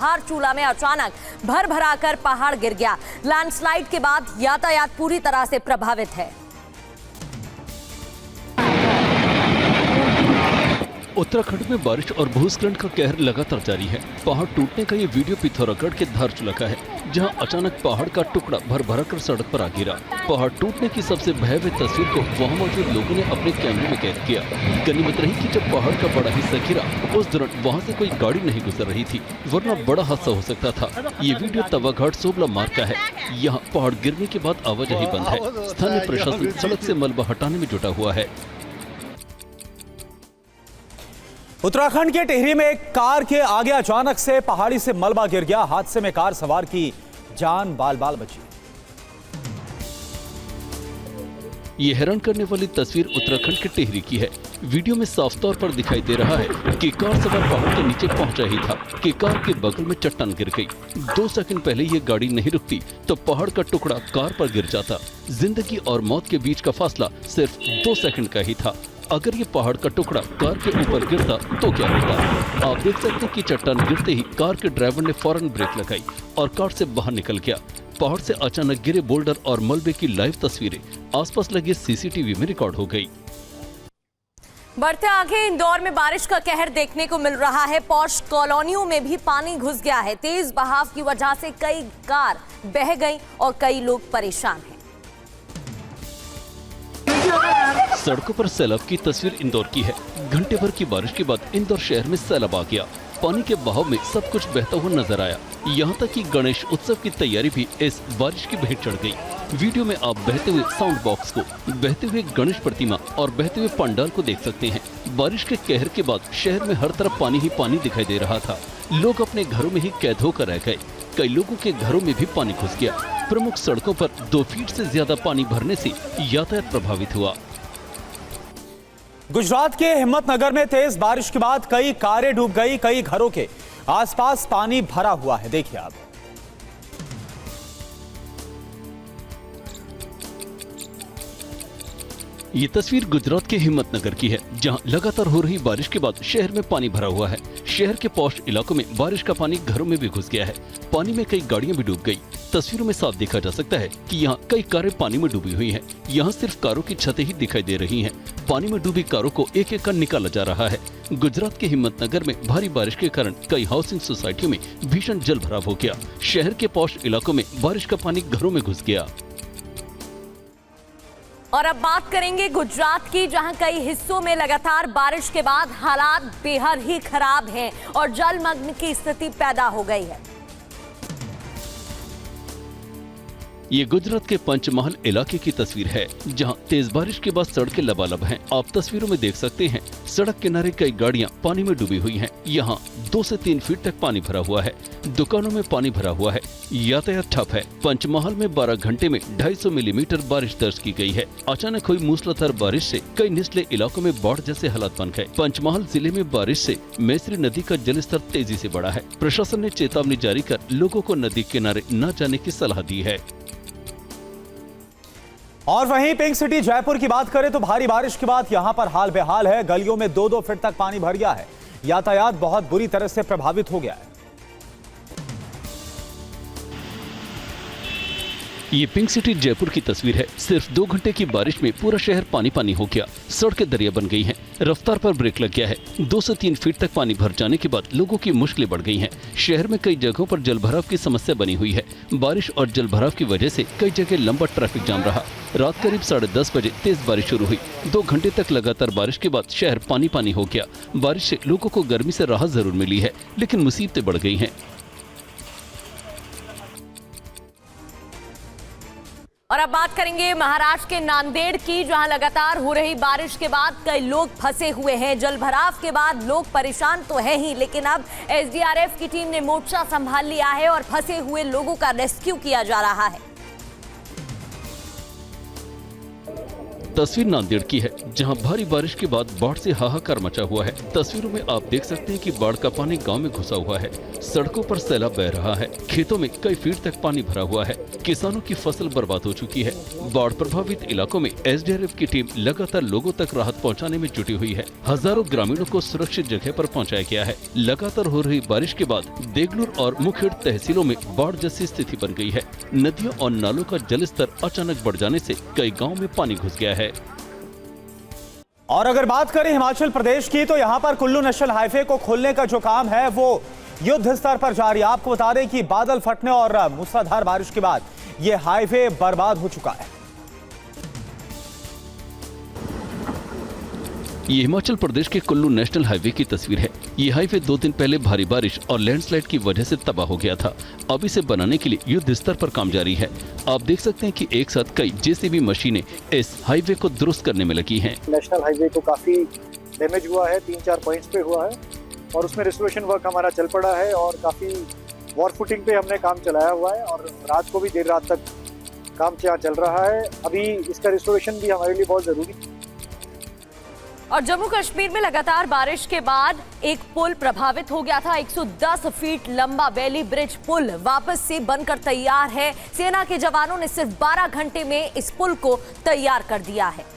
धार चूला में अचानक भर भराकर पहाड़ गिर गया। लैंडस्लाइड के बाद यातायात पूरी तरह से प्रभावित है। उत्तराखंड में बारिश और भूस्खलन का कहर लगातार जारी है। पहाड़ टूटने का ये वीडियो पिथौरागढ़ के धारचूला का है, जहां अचानक पहाड़ का टुकड़ा भर भराकर सड़क पर आ गिरा। पहाड़ टूटने की सबसे भयावह तस्वीर को वहां मौजूद लोगों ने अपने कैमरे में कैद किया। गनीमत रही कि जब पहाड़ का बड़ा हिस्सा गिरा उस दौरान वहां से कोई गाड़ी नहीं गुजर रही थी, वरना बड़ा हादसा हो सकता था। ये वीडियो तवाघाट सोबला मार्ग का है। यहाँ पहाड़ गिरने के बाद आवाजाही बंद है। स्थानीय प्रशासन सड़क से मलबा हटाने में जुटा हुआ है। उत्तराखंड के टिहरी में एक कार के आगे अचानक से पहाड़ी से मलबा गिर गया। हादसे में कार सवार की जान बाल बाल बची। ये हैरान करने वाली तस्वीर उत्तराखंड के टिहरी की है। वीडियो में साफ तौर पर दिखाई दे रहा है कि कार सवार पहाड़ के नीचे पहुंचा ही था कि कार के बगल में चट्टान गिर गई। 2 सेकंड पहले ये गाड़ी नहीं रुकती तो पहाड़ का टुकड़ा कार पर गिर जाता। जिंदगी और मौत के बीच का फासला सिर्फ 2 सेकंड का ही था। अगर ये पहाड़ का टुकड़ा कार के ऊपर गिरता तो क्या होता? आप देख सकते हैं कि चट्टान गिरते ही कार के ड्राइवर ने फौरन ब्रेक लगाई और कार से बाहर निकल गया। पहाड़ से अचानक गिरे बोल्डर और मलबे की लाइव तस्वीरें आसपास लगे सीसीटीवी में रिकॉर्ड हो गई। बढ़ते आगे इंदौर में बारिश का कहर देखने को मिल रहा है। पॉश कॉलोनियों में भी पानी घुस गया है। तेज बहाव की वजह से कई कार बह गई और कई लोग परेशान हैं। सड़कों पर सैलाब की तस्वीर इंदौर की है। घंटे भर की बारिश के बाद इंदौर शहर में सैलाब आ गया। पानी के बहाव में सब कुछ बहता हुआ नजर आया। यहाँ तक कि गणेश उत्सव की तैयारी भी इस बारिश की भेंट चढ़ गई। वीडियो में आप बहते हुए साउंड बॉक्स को, बहते हुए गणेश प्रतिमा और बहते हुए पंडाल को देख सकते हैं। बारिश के कहर के बाद शहर में हर तरफ पानी ही पानी दिखाई दे रहा था। लोग अपने घरों में ही कैद होकर रह गए। कई लोगों के घरों में भी पानी घुस गया। प्रमुख सड़कों पर 2 फीट से ज्यादा पानी भरने से यातायात प्रभावित हुआ। गुजरात के हिम्मतनगर में तेज बारिश के बाद कई कारें डूब गई। कई घरों के आसपास पानी भरा हुआ है। देखिए आप। ये तस्वीर गुजरात के हिम्मतनगर की है, जहां लगातार हो रही बारिश के बाद शहर में पानी भरा हुआ है। शहर के पॉश इलाकों में बारिश का पानी घरों में भी घुस गया है। पानी में कई गाड़ियां भी डूब गई। तस्वीरों में साफ देखा जा सकता है कि यहाँ कई कारें पानी में डूबी हुई हैं। यहाँ सिर्फ कारों की छतें ही दिखाई दे रही हैं। पानी में डूबी कारों को एक एक कर निकाला जा रहा है। गुजरात के हिम्मतनगर में भारी बारिश के कारण कई हाउसिंग सोसाइटियों में भीषण जल भराव हो गया। शहर के पॉश इलाकों में बारिश का पानी घरों में घुस गया। और अब बात करेंगे गुजरात की, जहां कई हिस्सों में लगातार बारिश के बाद हालात बेहद ही खराब हैं और जलमग्न की स्थिति पैदा हो गई है। ये गुजरात के पंचमहल इलाके की तस्वीर है, जहां तेज बारिश के बाद सड़कें लबालब हैं। आप तस्वीरों में देख सकते हैं सड़क किनारे कई गाड़ियां पानी में डूबी हुई हैं। यहाँ 2 से 3 फीट तक पानी भरा हुआ है। दुकानों में पानी भरा हुआ है। यातायात ठप है। पंचमहल में 12 घंटे में 250 मिलीमीटर बारिश दर्ज की गई है। अचानक हुई मूसलाधार बारिश से कई निचले इलाकों में बाढ़ जैसे हालात बन गए। पंचमहल जिले में बारिश से मैसरी नदी का जलस्तर तेजी से बढ़ा है। प्रशासन ने चेतावनी जारी कर लोगों को नदी किनारे न जाने की सलाह दी है। और वहीं पिंक सिटी जयपुर की बात करें तो भारी बारिश के बाद यहां पर हाल बेहाल है। गलियों में 2-2 फीट तक पानी भर गया है। यातायात बहुत बुरी तरह से प्रभावित हो गया है। ये पिंक सिटी जयपुर की तस्वीर है। सिर्फ 2 घंटे की बारिश में पूरा शहर पानी पानी हो गया। सड़कें दरिया बन गई हैं। रफ्तार पर ब्रेक लग गया है। 2 से 3 फीट तक पानी भर जाने के बाद लोगों की मुश्किलें बढ़ गई हैं। शहर में कई जगहों पर जलभराव की समस्या बनी हुई है। बारिश और जलभराव की वजह से कई जगह लंबा ट्रैफिक जाम रहा। रात करीब 10:30 बजे तेज बारिश शुरू हुई। 2 घंटे तक लगातार बारिश के बाद शहर पानी पानी हो गया। बारिश से लोगों को गर्मी से राहत जरूर मिली है, लेकिन मुसीबतें बढ़ गई हैं। और अब बात करेंगे महाराष्ट्र के नांदेड़ की, जहां लगातार हो रही बारिश के बाद कई लोग फंसे हुए हैं। जलभराव के बाद लोग परेशान तो है ही, लेकिन अब एसडीआरएफ की टीम ने मोर्चा संभाल लिया है और फंसे हुए लोगों का रेस्क्यू किया जा रहा है। तस्वीर नांदेड़ की है, जहां भारी बारिश के बाद बाढ़ से हाहाकार मचा हुआ है। तस्वीरों में आप देख सकते हैं कि बाढ़ का पानी गांव में घुसा हुआ है। सड़कों पर सैलाब बह रहा है। खेतों में कई फीट तक पानी भरा हुआ है। किसानों की फसल बर्बाद हो चुकी है। बाढ़ प्रभावित इलाकों में एसडीआरएफ की टीम लगातार लोगों तक राहत पहुँचाने में जुटी हुई है। हजारों ग्रामीणों को सुरक्षित जगह पर पहुँचाया गया है। लगातार हो रही बारिश के बाद देगलूर और मुखेड़ तहसीलों में बाढ़ जैसी स्थिति बन गई है। नदियों और नालों का जलस्तर अचानक बढ़ जाने से कई गाँव में पानी घुस गया है। और अगर बात करें हिमाचल प्रदेश की, तो यहां पर कुल्लू नेशनल हाईवे को खोलने का जो काम है वो युद्ध स्तर पर जारी है। आपको बता दें कि बादल फटने और मूसलाधार बारिश के बाद ये हाईवे बर्बाद हो चुका है। ये हिमाचल प्रदेश के कुल्लू नेशनल हाईवे की तस्वीर है। ये हाईवे 2 दिन पहले भारी बारिश और लैंडस्लाइड की वजह से तबाह हो गया था। अब इसे बनाने के लिए युद्ध स्तर पर काम जारी है। आप देख सकते हैं कि एक साथ कई जेसीबी मशीनें इस हाईवे को दुरुस्त करने में लगी हैं। नेशनल हाईवे को काफी डैमेज हुआ है, 3-4 पॉइंट्स पे हुआ है और उसमें रिस्टोरेशन वर्क हमारा चल पड़ा है और काफी वॉर फुटिंग पे हमने काम चलाया हुआ है और रात को भी देर रात तक काम चल रहा है। अभी इसका रिस्टोरेशन भी हमारे लिए बहुत जरूरी है। और जम्मू कश्मीर में लगातार बारिश के बाद एक पुल प्रभावित हो गया था। 110 फीट लंबा वैली ब्रिज पुल वापस से बनकर तैयार है। सेना के जवानों ने सिर्फ 12 घंटे में इस पुल को तैयार कर दिया है।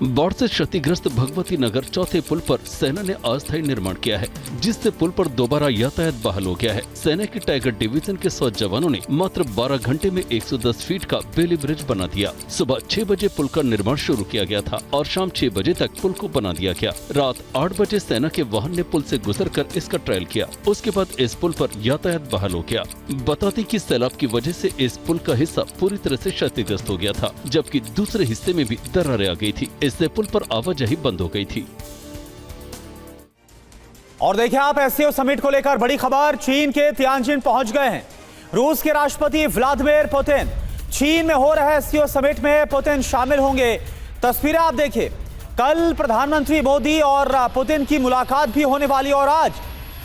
बाढ़ से क्षतिग्रस्त भगवती नगर चौथे पुल पर सेना ने अस्थायी निर्माण किया है, जिससे पुल पर दोबारा यातायात बहाल हो गया है। सेना की टाइगर डिवीजन के 100 जवानों ने मात्र 12 घंटे में 110 फीट का बेली ब्रिज बना दिया। सुबह 6 बजे पुल का निर्माण शुरू किया गया था और शाम 6 बजे तक पुल को बना दिया गया। रात 8 बजे सेना के वाहन ने पुल से गुजरकर इसका ट्रायल किया। उसके बाद इस पुल पर यातायात बहाल हो गया। बताते कि सैलाब की वजह से इस पुल का हिस्सा पूरी तरह से क्षतिग्रस्त हो गया था, जबकि दूसरे हिस्से में भी दरारें आ गई थी। इससे पुल पर आवाजाही बंद हो गई थी। और देखिए आप, एससीओ समिट को लेकर बड़ी खबर। चीन के तियानजिन पहुंच गए हैं रूस के राष्ट्रपति व्लादिमीर पुतिन। चीन में हो रहे एससीओ समिट में पुतिन शामिल होंगे। तस्वीरें आप देखिए, कल प्रधानमंत्री मोदी और पुतिन की मुलाकात भी होने वाली और आज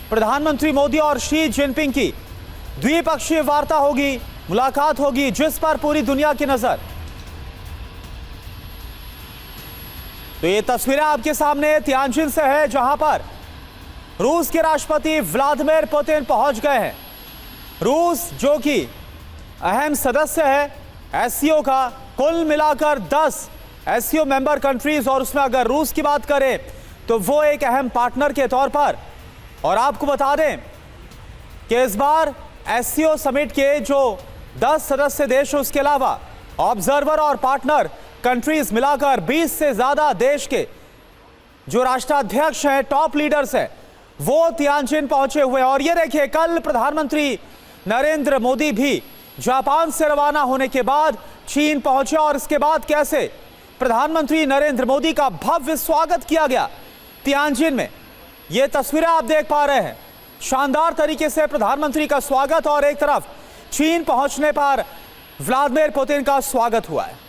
प्रधानमंत्री मोदी और शी जिनपिंग की द्विपक्षीय वार्ता होगी, मुलाकात होगी, जिस पर पूरी दुनिया की नजर। तो ये तस्वीरें आपके सामने तियानजिन से है, जहां पर रूस के राष्ट्रपति व्लादिमीर पुतिन पहुंच गए हैं। रूस जो कि अहम सदस्य है एससीओ का, कुल मिलाकर 10 एससीओ मेंबर कंट्रीज, और उसमें अगर रूस की बात करें तो वो एक अहम पार्टनर के तौर पर। और आपको बता दें कि इस बार एससीओ समिट के जो 10 सदस्य देश, उसके अलावा ऑब्जर्वर और पार्टनर कंट्रीज मिलाकर 20 से ज्यादा देश के जो राष्ट्राध्यक्ष हैं, टॉप लीडर्स हैं, वो तियानजिन पहुंचे हुए हैं। और ये देखिए, कल प्रधानमंत्री नरेंद्र मोदी भी जापान से रवाना होने के बाद चीन पहुंचे और इसके बाद कैसे प्रधानमंत्री नरेंद्र मोदी का भव्य स्वागत किया गया तियानजिन में। ये तस्वीरें आप देख पा रहे हैं, शानदार तरीके से प्रधानमंत्री का स्वागत और एक तरफ चीन पहुंचने पर व्लादिमीर पुतिन का स्वागत हुआ है।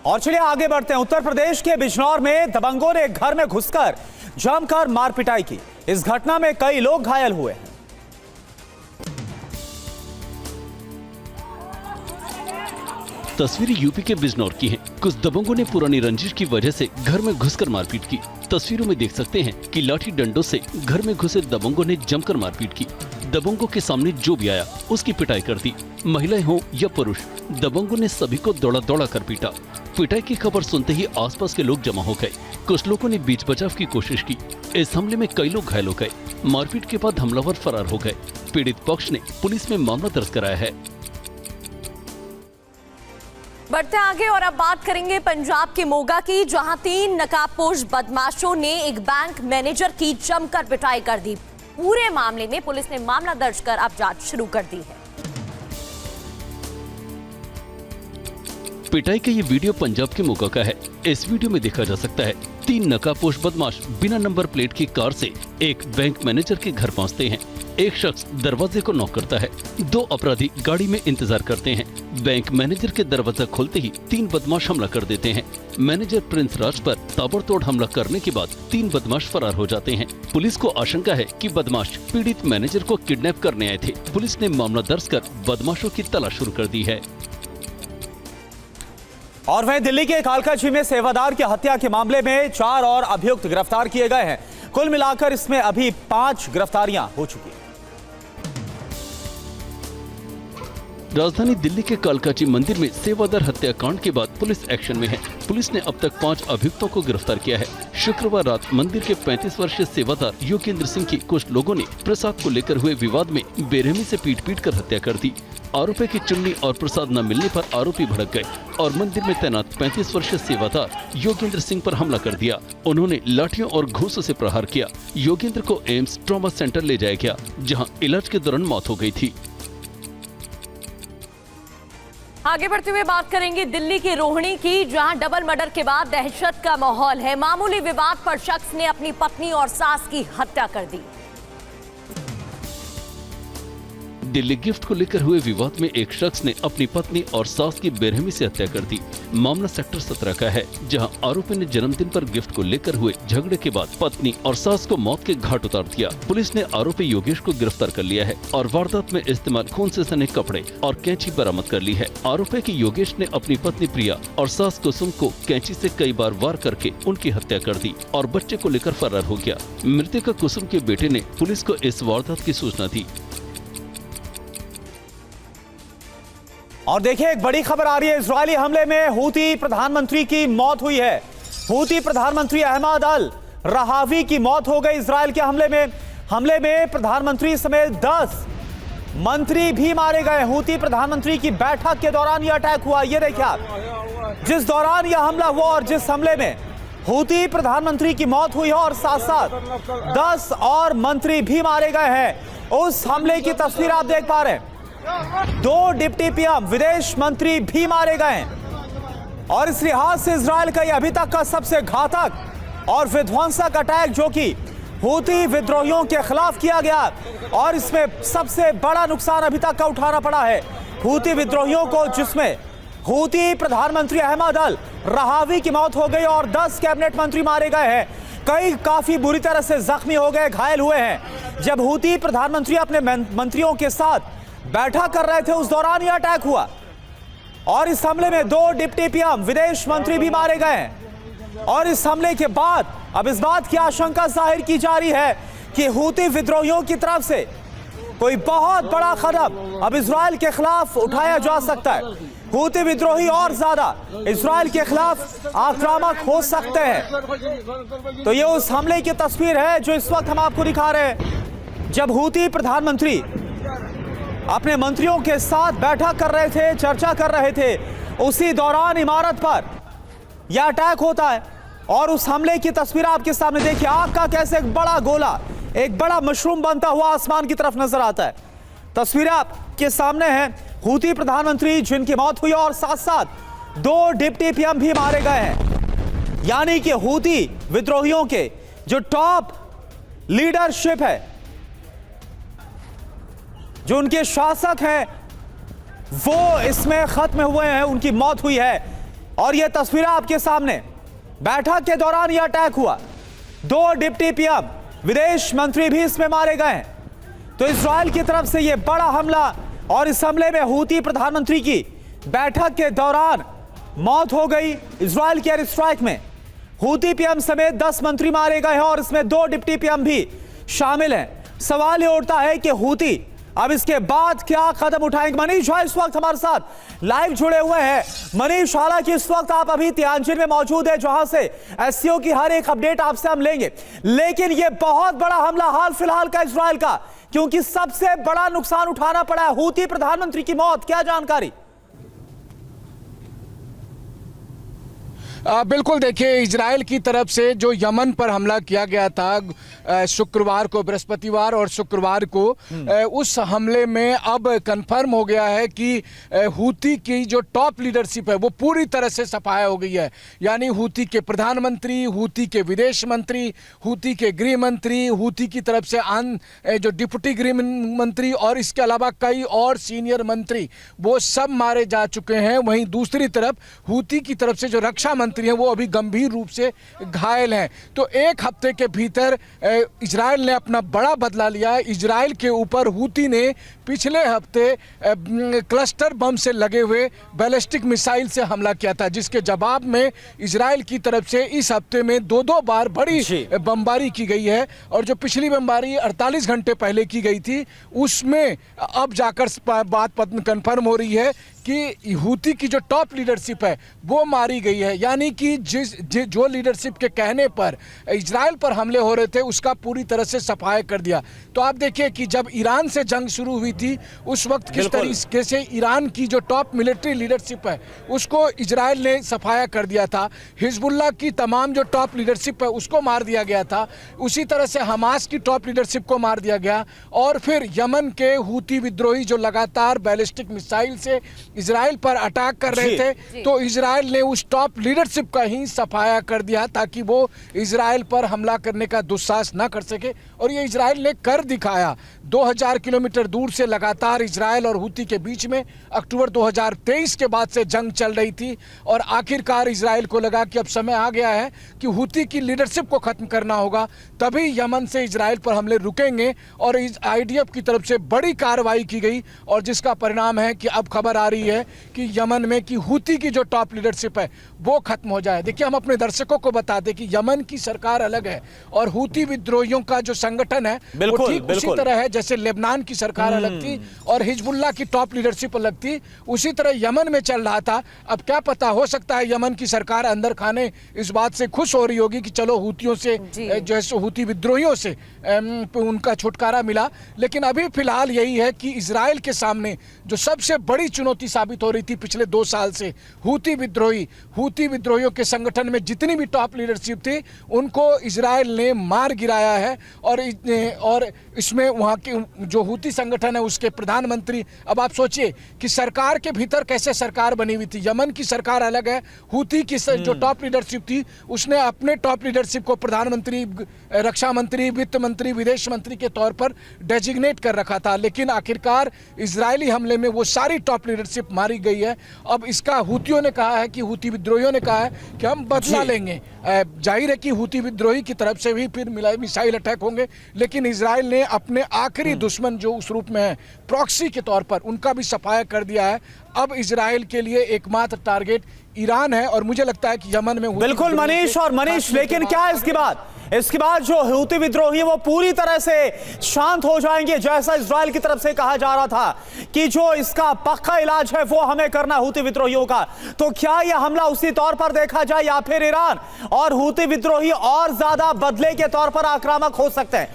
और चलिए आगे बढ़ते हैं। उत्तर प्रदेश के बिजनौर में दबंगों ने घर में घुसकर जमकर मारपिटाई की। इस घटना में कई लोग घायल हुए हैं। तस्वीरें यूपी के बिजनौर की हैं। कुछ दबंगों ने पुरानी रंजिश की वजह से घर में घुसकर मारपीट की। तस्वीरों में देख सकते हैं कि लाठी डंडों से घर में घुसे दबंगों ने जमकर मारपीट की। दबंगों के सामने जो भी आया उसकी पिटाई कर दी। महिलाएं हो या पुरुष, दबंगों ने सभी को दौड़ा दौड़ा कर पीटा। पिटाई की खबर सुनते ही आसपास के लोग जमा हो गए। कुछ लोगों ने बीच बचाव की कोशिश की। इस हमले में कई लोग घायल हो गए। मारपीट के बाद हमलावर फरार हो गए। पीड़ित पक्ष ने पुलिस में मामला दर्ज कराया है। बढ़ते आगे और अब बात करेंगे पंजाब के मोगा की, जहां 3 नकाबपोश बदमाशों ने एक बैंक मैनेजर की जमकर पिटाई कर दी। पूरे मामले में पुलिस ने मामला दर्ज कर अब जांच शुरू कर दी है। पिटाई का ये वीडियो पंजाब के मोगा का है। इस वीडियो में देखा जा सकता है 3 नकाबपोश बदमाश बिना नंबर प्लेट की कार से एक बैंक मैनेजर के घर पहुंचते हैं। एक शख्स दरवाजे को नॉक करता है। 2 अपराधी गाड़ी में इंतजार करते हैं। बैंक मैनेजर के दरवाजा खोलते ही 3 बदमाश हमला कर देते हैं। मैनेजर प्रिंस राज पर ताबड़तोड़ हमला करने के बाद 3 बदमाश फरार हो जाते हैं। पुलिस को आशंका है कि बदमाश पीड़ित मैनेजर को किडनैप करने आए थे। पुलिस ने मामला दर्ज कर बदमाशों की तलाश शुरू कर दी है। और वहीं दिल्ली के कालकाजी में सेवादार की हत्या के मामले में 4 और अभियुक्त गिरफ्तार किए गए हैं। कुल मिलाकर इसमें अभी 5 गिरफ्तारियां हो चुकी हैं। राजधानी दिल्ली के कालकाजी मंदिर में सेवादार हत्याकांड के बाद पुलिस एक्शन में है। पुलिस ने अब तक 5 अभियुक्तों को गिरफ्तार किया है। शुक्रवार रात मंदिर के 35 वर्षीय सेवादार योगेंद्र सिंह की कुछ लोगों ने प्रसाद को लेकर हुए विवाद में बेरहमी से पीट कर हत्या कर दी। आरोपी की चुन्नी और प्रसाद न मिलने पर आरोपी भड़क गए और मंदिर में तैनात 35 वर्षीय सेवादार योगेंद्र सिंह पर हमला कर दिया। उन्होंने लाठियों और घूंसों से प्रहार किया। योगेंद्र को एम्स ट्रॉमा सेंटर ले जाया गया, जहां इलाज के दौरान मौत हो गई थी। आगे बढ़ते हुए बात करेंगे दिल्ली की रोहिणी की, जहां डबल मर्डर के बाद दहशत का माहौल है। मामूली विवाद पर शख्स ने अपनी पत्नी और सास की हत्या कर दी। दिल्ली गिफ्ट को लेकर हुए विवाद में एक शख्स ने अपनी पत्नी और सास की बेरहमी से हत्या कर दी। मामला सेक्टर 17 का है, जहां आरोपी ने जन्मदिन पर गिफ्ट को लेकर हुए झगड़े के बाद पत्नी और सास को मौत के घाट उतार दिया। पुलिस ने आरोपी योगेश को गिरफ्तार कर लिया है और वारदात में इस्तेमाल खून से सने कपड़े और कैंची बरामद कर ली है। आरोपी की योगेश ने अपनी पत्नी प्रिया और सास कुसुम को कैंची से कई बार वार करके उनकी हत्या कर दी और बच्चे को लेकर फरार हो गया। मृतका कुसुम के बेटे ने पुलिस को इस वारदात की सूचना दी। और देखिए, एक बड़ी खबर आ रही है। इजरायली हमले में हूती प्रधानमंत्री की मौत हुई है। हूती प्रधानमंत्री अहमद अल रहावी की मौत हो गई इजरायल के हमले में प्रधानमंत्री समेत 10 मंत्री भी मारे गए। हूती प्रधानमंत्री की बैठक के दौरान यह अटैक हुआ। ये देखिए आप, जिस दौरान यह हमला हुआ और जिस हमले में हूती प्रधानमंत्री की मौत हुई है और साथ साथ 10 और मंत्री भी मारे गए हैं, उस हमले की तस्वीर आप देख पा रहे हैं। 2 डिप्टी पीएम विदेश मंत्री भी मारे गए हैं और इस लिहाज से इजरायल का यह अभी तक का सबसे घातक और विध्वंसक अटैक जो कि हूती विद्रोहियों के खिलाफ किया गया और इसमें सबसे बड़ा नुकसान अभी तक का उठाना पड़ा है हूती विद्रोहियों को, जिसमें हूती प्रधानमंत्री अहमद अल रहावी की मौत हो गई और 10 कैबिनेट मंत्री मारे गए हैं। कई काफी बुरी तरह से जख्मी हो गए, घायल हुए हैं। जब हूती प्रधानमंत्री अपने मंत्रियों के साथ बैठक कर रहे थे, उस दौरान यह अटैक हुआ और इस हमले में 2 डिप्टी पीएम विदेश मंत्री भी मारे गए। और इस हमले के बाद अब इस बात की आशंका जाहिर की जा रही है कि हूती विद्रोहियों की तरफ से कोई बहुत बड़ा कदम अब इजरायल के खिलाफ उठाया जा सकता है। हूती विद्रोही और ज्यादा इजरायल के खिलाफ आक्रामक हो सकते हैं। तो ये उस हमले की तस्वीर है जो इस वक्त हम आपको दिखा रहे हैं, जब हूती प्रधानमंत्री अपने मंत्रियों के साथ बैठक कर रहे थे, चर्चा कर रहे थे, उसी दौरान इमारत पर यह अटैक होता है। और उस हमले की तस्वीर आपके सामने देखिए, आग का कैसे एक बड़ा गोला, एक बड़ा मशरूम बनता हुआ आसमान की तरफ नजर आता है। तस्वीरें आपके सामने हैं, हूती प्रधानमंत्री जिनकी मौत हुई और साथ साथ 2 डिप्टी पीएम भी मारे गए हैं। यानी कि हूती विद्रोहियों के जो टॉप लीडरशिप है, जो उनके शासक हैं, वो इसमें खत्म हुए हैं, उनकी मौत हुई है। और यह तस्वीरें आपके सामने, बैठक के दौरान यह अटैक हुआ, 2 डिप्टी पीएम विदेश मंत्री भी इसमें मारे गए हैं। तो इजरायल की तरफ से यह बड़ा हमला और इस हमले में हूती प्रधानमंत्री की बैठक के दौरान मौत हो गई। इजरायल के एयर स्ट्राइक में हूती पीएम समेत 10 मंत्री मारे गए हैं और इसमें 2 डिप्टी पीएम भी शामिल हैं। सवाल यह उठता है कि हूती अब इसके बाद क्या कदम उठाएंगे। मनीष भाई इस वक्त हमारे साथ लाइव जुड़े हुए हैं। मनीष, हालांकि इस वक्त आप अभी तियानजिन में मौजूद है, जहां से एससीओ की हर एक अपडेट आपसे हम लेंगे, लेकिन यह बहुत बड़ा हमला हाल फिलहाल का इजरायल का, क्योंकि सबसे बड़ा नुकसान उठाना पड़ा है, हूती प्रधानमंत्री की मौत, क्या जानकारी? बिल्कुल, देखिए इजराइल की तरफ से जो यमन पर हमला किया गया था शुक्रवार को, बृहस्पतिवार और शुक्रवार को, उस हमले में अब कंफर्म हो गया है कि हूती की जो टॉप लीडरशिप है वो पूरी तरह से सफाया हो गई है। यानी हूती के प्रधानमंत्री, हूती के विदेश मंत्री, हूती के गृह मंत्री, हूती की तरफ से जो डिप्टी गृह मंत्री और इसके अलावा कई और सीनियर मंत्री, वो सब मारे जा चुके हैं। वहीं दूसरी तरफ हूती की तरफ से जो रक्षा मंत्री हैं वो अभी गंभीर रूप से घायल हैं। तो एक हफ्ते के भीतर इजराइल ने अपना बड़ा बदला लिया है। इजराइल के ऊपर हूती ने पिछले हफ्ते क्लस्टर बम से लगे हुए बैलिस्टिक मिसाइल से हमला किया था, जिसके जवाब में इजराइल की तरफ से इस हफ्ते में दो बार बड़ी बमबारी की गई है। और जो पिछली बमबारी 48 घंटे पहले की गई थी, उसमें अब जाकर बात कंफर्म हो रही है कि हूती की जो टॉप लीडरशिप है वो मारी गई है। यानी कि जो लीडरशिप के कहने पर इजराइल पर हमले हो रहे थे उसका पूरी तरह से सफाया कर दिया। तो आप देखिए कि जब ईरान से जंग शुरू हुई थी उस वक्त किस तरीके से ईरान की जो टॉप मिलिट्री लीडरशिप है उसको इजराइल ने सफाया कर दिया था। हिजबुल्लाह की तमाम जो टॉप लीडरशिप है उसको मार दिया गया था। उसी तरह से हमास की टॉप लीडरशिप को मार दिया गया। और फिर यमन के हूती विद्रोही जो लगातार बैलिस्टिक मिसाइल से इजराइल पर अटैक कर रहे थे, तो इजराइल ने उस टॉप लीडरशिप का ही सफाया कर दिया ताकि वो इजराइल पर हमला करने का दुस्साहस ना कर सके। और ये इजराइल ने कर दिखाया। 2000 किलोमीटर दूर से लगातार इजराइल और हूती के बीच में अक्टूबर 2023 के बाद से जंग चल रही थी और आखिरकार इजराइल को लगा कि अब समय आ गया है कि हूती की लीडरशिप को खत्म करना होगा, तभी यमन से इजराइल पर हमले रुकेंगे। और इस आईडीएफ की तरफ से बड़ी कार्रवाई की गई और जिसका परिणाम है कि अब खबर आ रही है कि यमन में कि हूती की जो टॉप लीडरशिप है वो खत्म हो जाए। देखिए, हम अपने दर्शकों को बता दें कि यमन की सरकार अलग है और हूती विद्रोहियों का जो संगठन है वो ठीक उसी तरह है जैसे लेबनान की सरकार अलग थी और हिजबुल्लाह की टॉप लीडरशिप अलग थी, उसी तरह यमन में चल रहा था। अब क्या पता, हो सकता है यमन की सरकार अंदर खाने इस बात से खुश हो रही होगी कि चलो हूतियों से जो है हूती विद्रोहियों से उनका छुटकारा मिला। लेकिन अभी फिलहाल यही है कि इजराइल के सामने जो सबसे बड़ी चुनौती साबित हो रही थी पिछले 2 साल से, हूती विद्रोहियों के संगठन में जितनी भी टॉप लीडरशिप थी उनको इजराइल ने मार गिराया है। और इसमें वहाँ के जो हूती संगठन है उसके प्रधानमंत्री, अब आप सोचिए कि सरकार के भीतर कैसे सरकार बनी हुई थी। यमन की सरकार अलग है, हूती की जो टॉप लीडरशिप थी उसने अपने टॉप लीडरशिप को प्रधानमंत्री, रक्षा मंत्री, वित्त मंत्री, विदेश मंत्री के तौर पर डेजिग्नेट कर रखा था। लेकिन आखिरकार इजरायली हमले में वो सारी टॉप लीडरशिप मारी गई है। अब इसका हूतियों ने कहा है कि हूती विद्रोहियों ने कहा है कि हम बदला लेंगे। जाहिर है कि हूती विद्रोही की तरफ से भी फिर मिसाइल अटैक होंगे, लेकिन इजराइल ने अपने आखिरी दुश्मन जो उस रूप में है प्रॉक्सी के तौर पर, उनका भी सफाया कर दिया है। अब इजराइल के लिए एकमात्र टारगेट ईरान है और मुझे लगता है कि यमन में बिल्कुल मनीष, लेकिन क्या है इसके बाद जो हूती विद्रोही है वो पूरी तरह से शांत हो जाएंगे, जैसा इजराइल की तरफ से कहा जा रहा था कि जो इसका पक्का इलाज है वो हमें करना हूती विद्रोहियों का। तो क्या यह हमला उसी तौर पर देखा जाए या फिर ईरान और हूती विद्रोही और ज्यादा बदले के तौर पर आक्रामक हो सकते हैं?